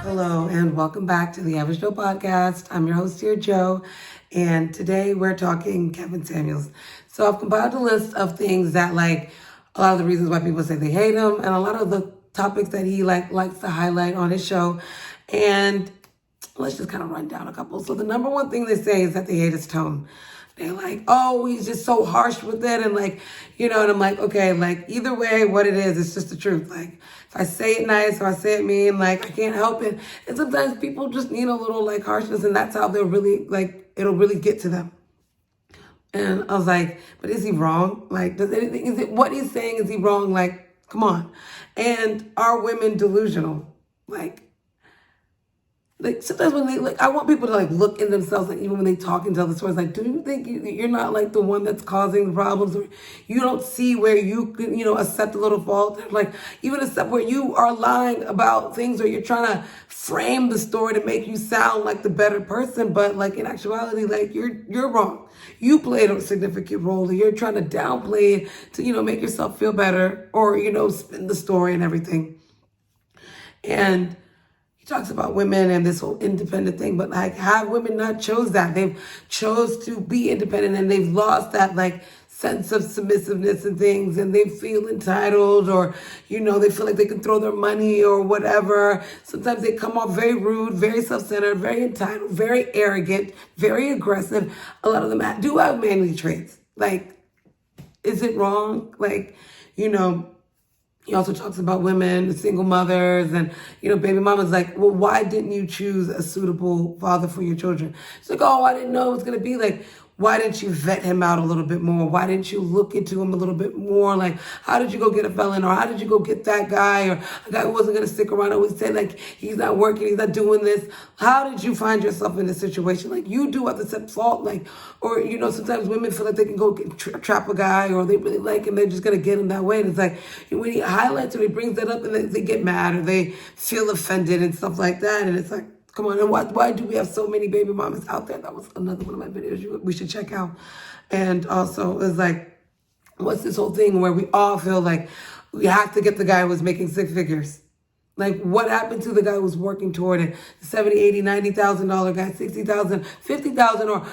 Hello, and welcome back to the Average Joe podcast. I'm your host here, Joe, and today we're talking Kevin Samuels. So I've compiled a list of things that, like, a lot of the reasons why people say they hate him, and a lot of the topics that he likes to highlight on his show. And let's just kind of run down a couple. So the number one thing they say is that they hate his tone. They're like, oh, he's just so harsh with it. And and I'm like, okay, either way, what it is, it's just the truth. If I say it nice or I say it mean, I can't help it. And sometimes people just need a little, harshness, and that's how they'll really, it'll really get to them. And I was like, but is he wrong? Is it what he's saying, is he wrong? Come on. And are women delusional? Sometimes when they I want people to look in themselves, even when they talk and tell the stories. Do you think you're not the one that's causing the problems, or you don't see where you can accept a little fault, even accept where you are lying about things, or you're trying to frame the story to make you sound like the better person, but in actuality, you're wrong. You played a significant role, and you're trying to downplay it to make yourself feel better, or spin the story and everything. And talks about women and this whole independent thing, but have women not chose that? They've chose to be independent, and they've lost that sense of submissiveness and things, and they feel entitled, or they feel like they can throw their money or whatever. Sometimes they come off very rude, very self-centered, very entitled, very arrogant, very aggressive. A lot of them do have manly traits. Is it wrong? He also talks about women, single mothers, and, baby mamas. Well, why didn't you choose a suitable father for your children? It's oh, I didn't know it was going to be why didn't you vet him out a little bit more? Why didn't you look into him a little bit more? How did you go get a felon? Or how did you go get that guy? Or a guy who wasn't going to stick around, always said, he's not working, he's not doing this. How did you find yourself in this situation? You do have to accept fault. Or, sometimes women feel like they can go trap a guy, or they really like him, they're just going to get him that way. And it's when he highlights or he brings that up, and they get mad, or they feel offended and stuff like that. And it's come on, and why do we have so many baby mamas out there? That was another one of my videos we should check out. And also, it's what's this whole thing where we all feel we have to get the guy who was making six figures? What happened to the guy who was working toward it? $70,000, $80,000, $90,000 guy, $60,000, $50,000, or,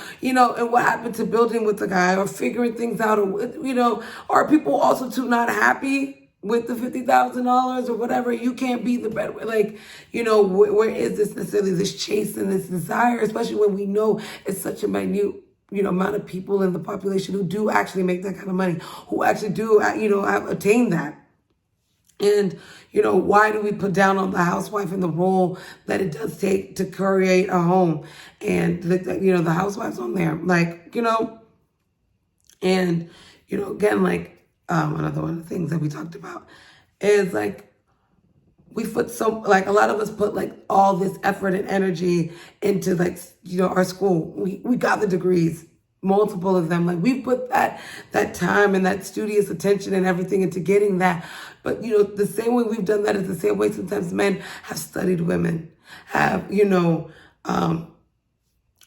and what happened to building with the guy, or figuring things out, or, are people also too not happy with the $50,000 or whatever? You can't be the breadwinner. Where is this necessarily, this chase and this desire, especially when we know it's such a minute, amount of people in the population who do actually make that kind of money, who actually do, have attained that. And, why do we put down on the housewife and the role that it does take to create a home? And, the housewives on there, and, again, another one of the things that we talked about is we put a lot of us put all this effort and energy into our school. We got the degrees, multiple of them. We put that time and that studious attention and everything into getting that. But the same way we've done that is the same way sometimes men have studied women, have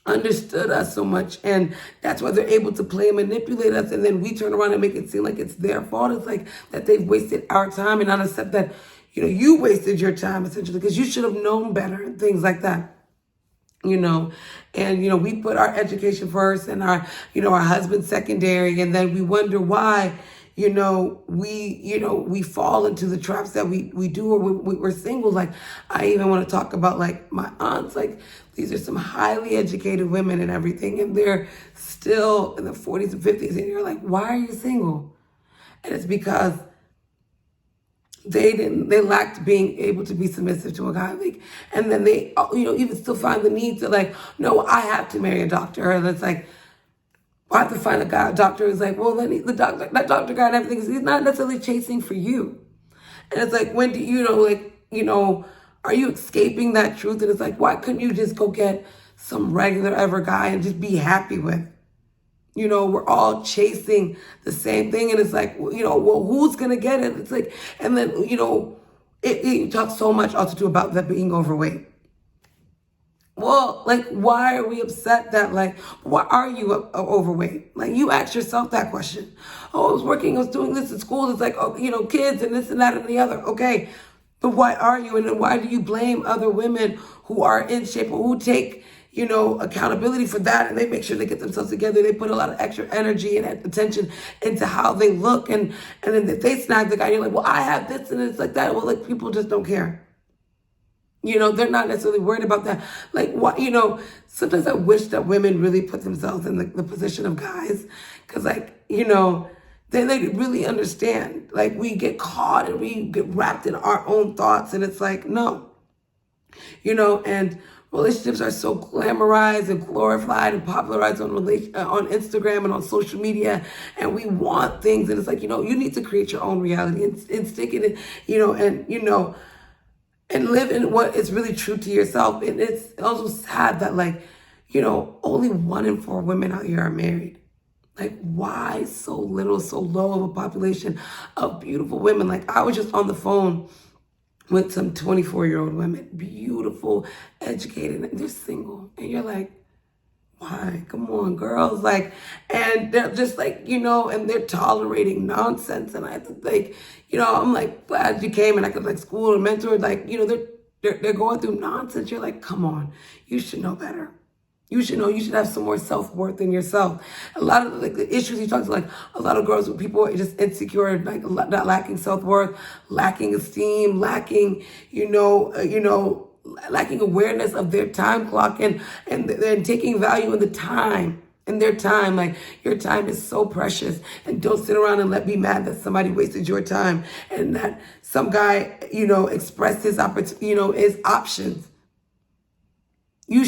understood us so much, and that's why they're able to play and manipulate us, and then we turn around and make it seem like it's their fault. It's that they've wasted our time, and not accept that you wasted your time, essentially, because you should have known better, and things like that. And we put our education first, and our our husband secondary, and then we wonder why we fall into the traps that we do, or we're single. I even want to talk about my aunts. These are some highly educated women and everything, and they're still in the 40s and 50s, and you're why are you single? And it's because they lacked being able to be submissive to a guy, and then they even still find the need to no, I have to marry a doctor. And it's I have to find a doctor who's well, then that doctor guy and everything, he's not necessarily chasing for you. And it's when do are you escaping that truth? And it's why couldn't you just go get some regular ever guy and just be happy with? We're all chasing the same thing, and it's well, who's gonna get it? It's and then it talks so much also too about that being overweight. Well, why are we upset that, why are you overweight? You ask yourself that question. Oh, I was doing this at school. It's oh, kids and this and that and the other. Okay. But why are you? And then why do you blame other women who are in shape or who take, accountability for that, and they make sure they get themselves together. They put a lot of extra energy and attention into how they look. And then if they snag the guy, you're like, well, I have this, and it's like that. Well, like, people just don't care. They're not necessarily worried about that. Like, what, sometimes I wish that women really put themselves in the position of guys. Because, then they really understand. Like, we get caught and we get wrapped in our own thoughts. And it's like, no. And relationships are so glamorized and glorified and popularized on Instagram and on social media. And we want things. And it's like, you need to create your own reality and stick it in, and live in what is really true to yourself. And it's also sad that, only 1 in 4 women out here are married. Like, why so little, so low of a population of beautiful women? Like, I was just on the phone with some 24-year-old women, beautiful, educated, and they're single. And you're like, why? Come on, girls. And they're just and they're tolerating nonsense. And I think, I'm like, glad you came and I could school or mentor. They're going through nonsense. You're like, come on, you should know better. You should know, you should have some more self-worth in yourself. A lot of the issues you talk to, a lot of girls, people are just insecure, not lacking self-worth, lacking esteem, lacking, lacking awareness of their time clock and taking value in the time. In their time, your time is so precious, and don't sit around and be mad that somebody wasted your time and that some guy, expressed his his options. You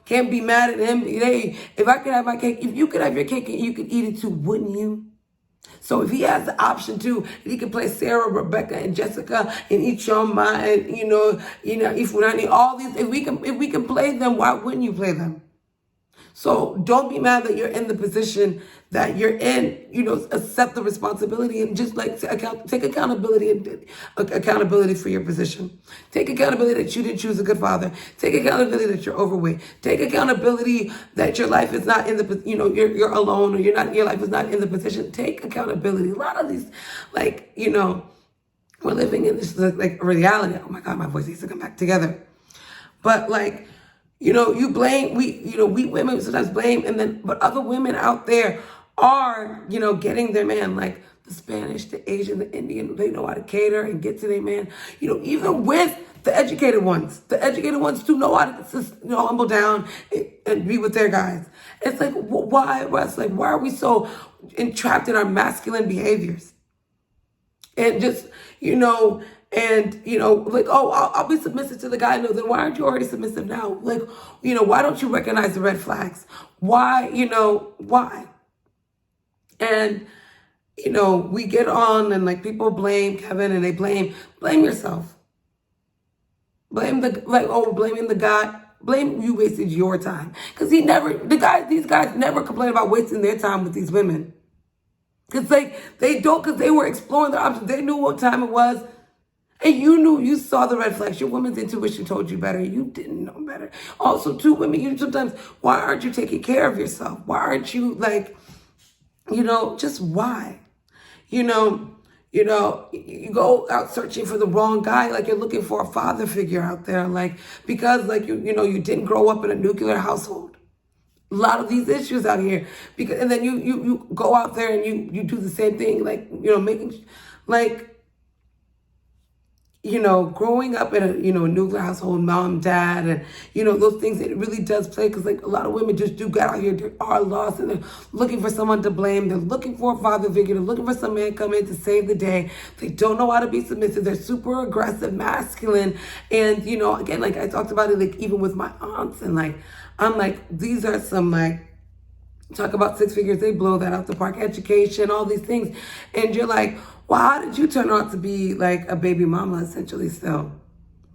can't be mad at him. Hey, if I could have my cake, if you could have your cake and you could eat it too, wouldn't you? So if he has the option too, he can play Sarah, Rebecca, and Jessica, and Ichoma, and Ifunani, all these. If we can play them, why wouldn't you play them? So don't be mad that you're in the position that you're in. Accept the responsibility and just take accountability for your position. Take accountability that you didn't choose a good father. Take accountability that you're overweight. Take accountability that your life is not in the, you're alone, or your life is not in the position. Take accountability. A lot of these, we're living in this reality. Oh my God, my voice needs to come back together. But you blame, we women sometimes blame, but other women out there are, getting their man, the Spanish, the Asian, the Indian, they know how to cater and get to their man, even with the educated ones. The educated ones do know how to, humble down and be with their guys. It's why, Russ? Why are we so entrapped in our masculine behaviors? And just, I'll be submissive to the guy. No, then why aren't you already submissive now? Why don't you recognize the red flags? Why, why? And, we get on and people blame Kevin, and they blame yourself. Blame blaming the guy. Blame you wasted your time. Because these guys never complain about wasting their time with these women. Because they don't, because they were exploring their options. They knew what time it was. And you saw the red flags. Your woman's intuition told you better. You didn't know better. Also, too, women, sometimes, why aren't you taking care of yourself? Why aren't you just why? You go out searching for the wrong guy, you're looking for a father figure out there, because you didn't grow up in a nuclear household. A lot of these issues out here, and then you go out there and you do the same thing, making growing up in a nuclear household, mom, dad, and those things, it really does play, because a lot of women just do get out here, they are lost, and they're looking for someone to blame. They're looking for a father figure. They're looking for some man to come in to save the day. They don't know how to be submissive. They're super aggressive, masculine, and again, I talked about it, even with my aunts, and I'm these are some talk about 6 figures, they blow that out the park, education, all these things, and you're like, well, how did you turn out to be a baby mama essentially still?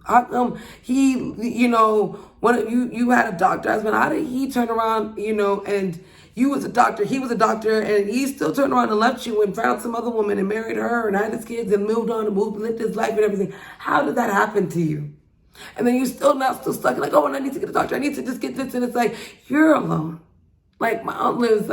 How come he, when you had a doctor husband, how did he turn around, and you was a doctor, he was a doctor, and he still turned around and left you and found some other woman and married her and had his kids and moved on and lived his life and everything? How did that happen to you? And then you still stuck and I need to get a doctor, I need to just get this, and it's you're alone. My aunt lives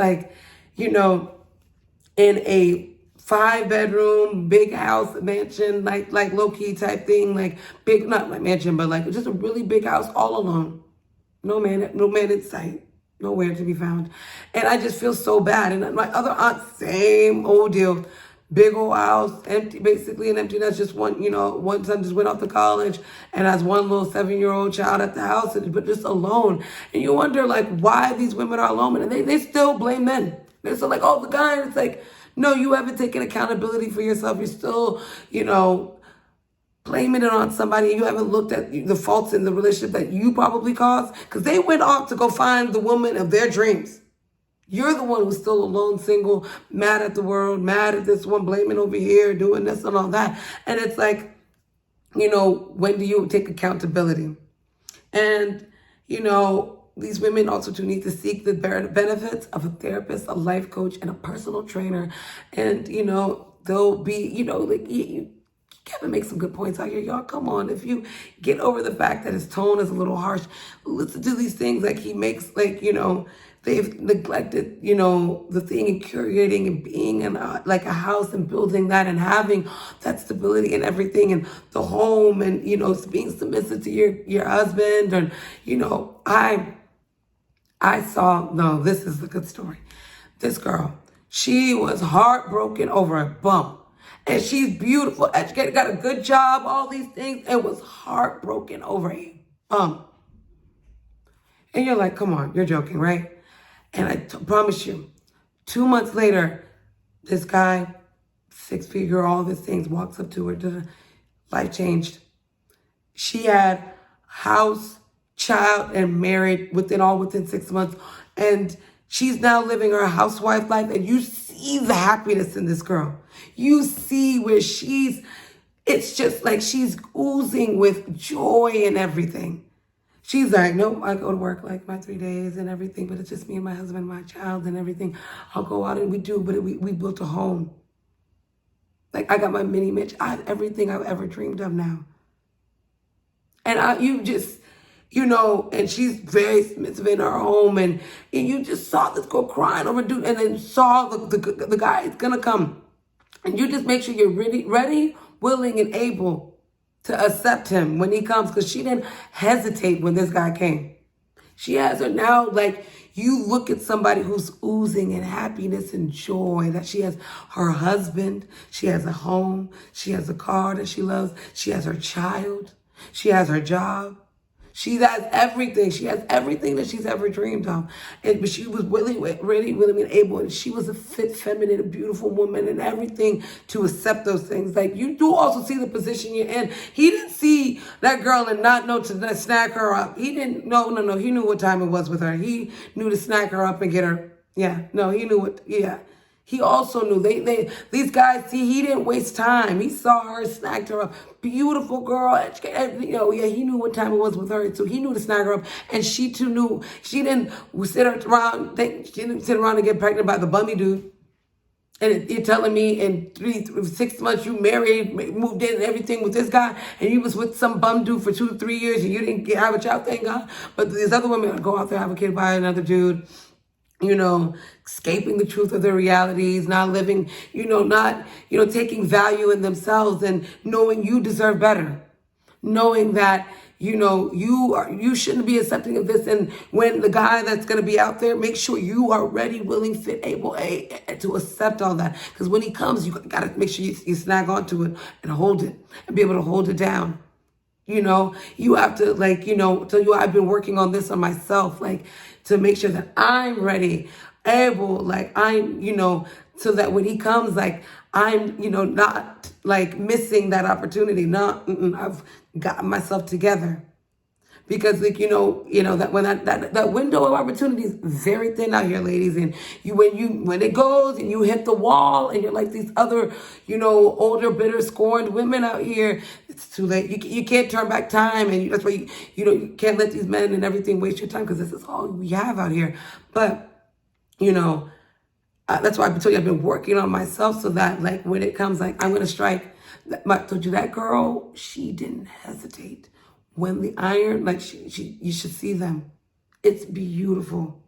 in a 5-bedroom, big house, mansion, like low-key type thing, like big, not like mansion, but like just a really big house all alone. No man in sight. Nowhere to be found. And I just feel so bad. And my other aunt, same old deal. Big old house, empty, basically an empty nest. Just one son just went off to college and has one little 7-year-old child at the house, but just alone. And you wonder, like, why these women are alone. And they still blame men. They're still like, oh, the guy. And it's like, no, you haven't taken accountability for yourself. You're still, blaming it on somebody. You haven't looked at the faults in the relationship that you probably caused, because they went off to go find the woman of their dreams. You're the one who's still alone, single, mad at the world, mad at this one, blaming over here, doing this and all that. And it's like, when do you take accountability? And, these women also do need to seek the benefits of a therapist, a life coach, and a personal trainer. And, they'll be, Kevin makes some good points out here. Y'all, come on. If you get over the fact that his tone is a little harsh, listen to these things like he makes, they've neglected, the thing in curating and being in a house and building that and having that stability and everything and the home and, being submissive to your husband. And, no, this is a good story. This girl, she was heartbroken over a bump. And she's beautiful, educated, got a good job, all these things, and was heartbroken over a bump. And you're like, come on, you're joking, right? And I promise you, 2 months later, this guy, 6-figure, all these things, walks up to her, life changed. She had house, child, and married within 6 months. And she's now living her housewife life, and you see the happiness in this girl. You see where it's just like she's oozing with joy and everything. She's like, nope, I go to work like my 3 days and everything, but it's just me and my husband, my child and everything. I'll go out and we do, but we built a home. Like, I got my mini Mitch. I have everything I've ever dreamed of now. And and she's very submissive in her home, and you just saw this girl crying over dude, and then saw the guy is gonna come. And you just make sure you're ready, willing, and able to accept him when he comes, because she didn't hesitate when this guy came. She has her now, like, you look at somebody who's oozing in happiness and joy, that she has her husband, she has a home, she has a car that she loves, she has her child, she has her job. She has everything. She has everything that she's ever dreamed of. But she was really willing and able. And she was a fit, feminine, a beautiful woman and everything to accept those things. Like, you do also see the position you're in. He didn't see that girl and not know to snag her up. He didn't, no. He knew what time it was with her. He knew to snag her up and get her. He knew He also knew these guys, see, he didn't waste time. He saw her, snagged her up. Beautiful girl. He knew what time it was with her. So he knew to snag her up. And she too knew. She didn't sit around and get pregnant by the bummy dude. And you're telling me in 6 months you married, moved in and everything with this guy, and you was with some bum dude for 2 to 3 years and you didn't have a child, thank God. But these other women go out there, have a kid by another dude. Escaping the truth of their realities, not living, taking value in themselves and knowing you deserve better. Knowing that, you shouldn't be accepting of this. And when the guy that's going to be out there, make sure you are ready, willing, fit, able to accept all that. Because when he comes, you got to make sure you snag onto it and hold it and be able to hold it down. You have to, I've been working on this on myself, to make sure that I'm ready, able, so that when he comes, I'm, not missing that opportunity. I've got myself together. Because that when that window of opportunity is very thin out here, ladies, and when it goes and you hit the wall and you're like these other older, bitter, scorned women out here, it's too late. You can't turn back time, and that's why you can't let these men and everything waste your time, because this is all we have out here. But that's why I told you I've been working on myself, so that when it comes, I'm gonna strike. I told you that girl, she didn't hesitate. When the iron, you should see them. It's beautiful.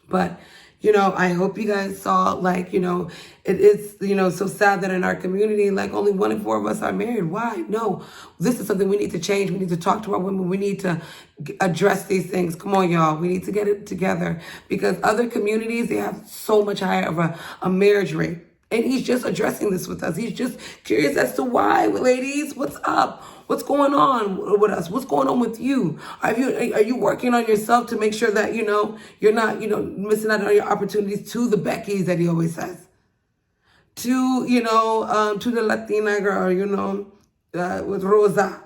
But, I hope you guys saw, like, it is, so sad that in our community, like, only 1 in 4 of us are married. Why? No, this is something we need to change. We need to talk to our women. We need to address these things. Come on, y'all. We need to get it together, because other communities, they have so much higher of a marriage rate. And he's just addressing this with us. He's just curious as to why, ladies. What's up? What's going on with us? What's going on with you? Are you working on yourself to make sure that, you're not, missing out on your opportunities, to the Beckys that he always says, to, to the Latina girl, with Rosa,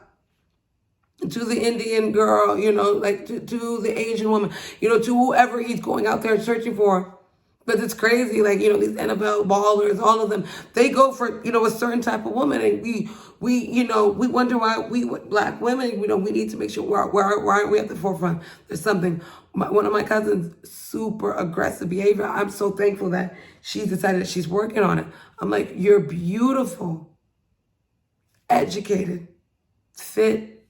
to the Indian girl, like to the Asian woman, to whoever he's going out there searching for. But it's crazy, like, these NFL ballers, all of them, they go for, a certain type of woman. And we wonder why we Black women, we need to make sure, why aren't we at the forefront? There's something. One of my cousins, super aggressive behavior. I'm so thankful that she's decided that she's working on it. I'm like, you're beautiful, educated, fit,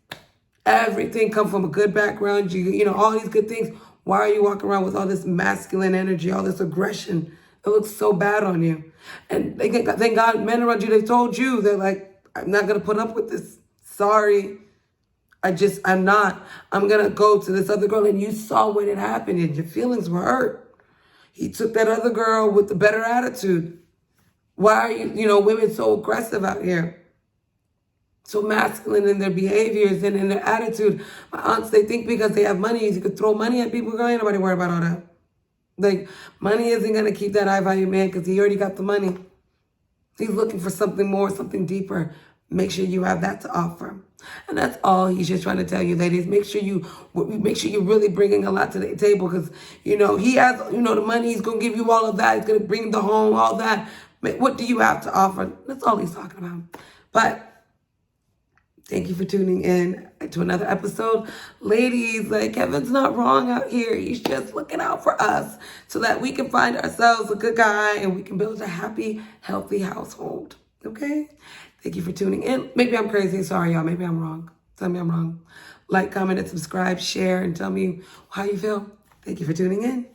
everything, come from a good background, all these good things. Why are you walking around with all this masculine energy, all this aggression? It looks so bad on you. And thank God, men around you, they've told you, they're like, I'm not going to put up with this. Sorry. I'm not. I'm going to go to this other girl. And you saw when it happened and your feelings were hurt. He took that other girl with the better attitude. Why are women so aggressive out here? So masculine in their behaviors and in their attitude. My aunts, they think because they have money, you could throw money at people. Girl, ain't nobody worried about all that. Like, money isn't going to keep that high value man, because he already got the money. He's looking for something more, something deeper. Make sure you have that to offer. And that's all he's just trying to tell you, ladies. Make sure you're really bringing a lot to the table, because, he has, the money. He's going to give you all of that. He's going to bring the home, all that. What do you have to offer? That's all he's talking about. But thank you for tuning in to another episode. Ladies, like, Kevin's not wrong out here. He's just looking out for us so that we can find ourselves a good guy and we can build a happy, healthy household. Okay? Thank you for tuning in. Maybe I'm crazy. Sorry, y'all. Maybe I'm wrong. Tell me I'm wrong. Like, comment, and subscribe, share, and tell me how you feel. Thank you for tuning in.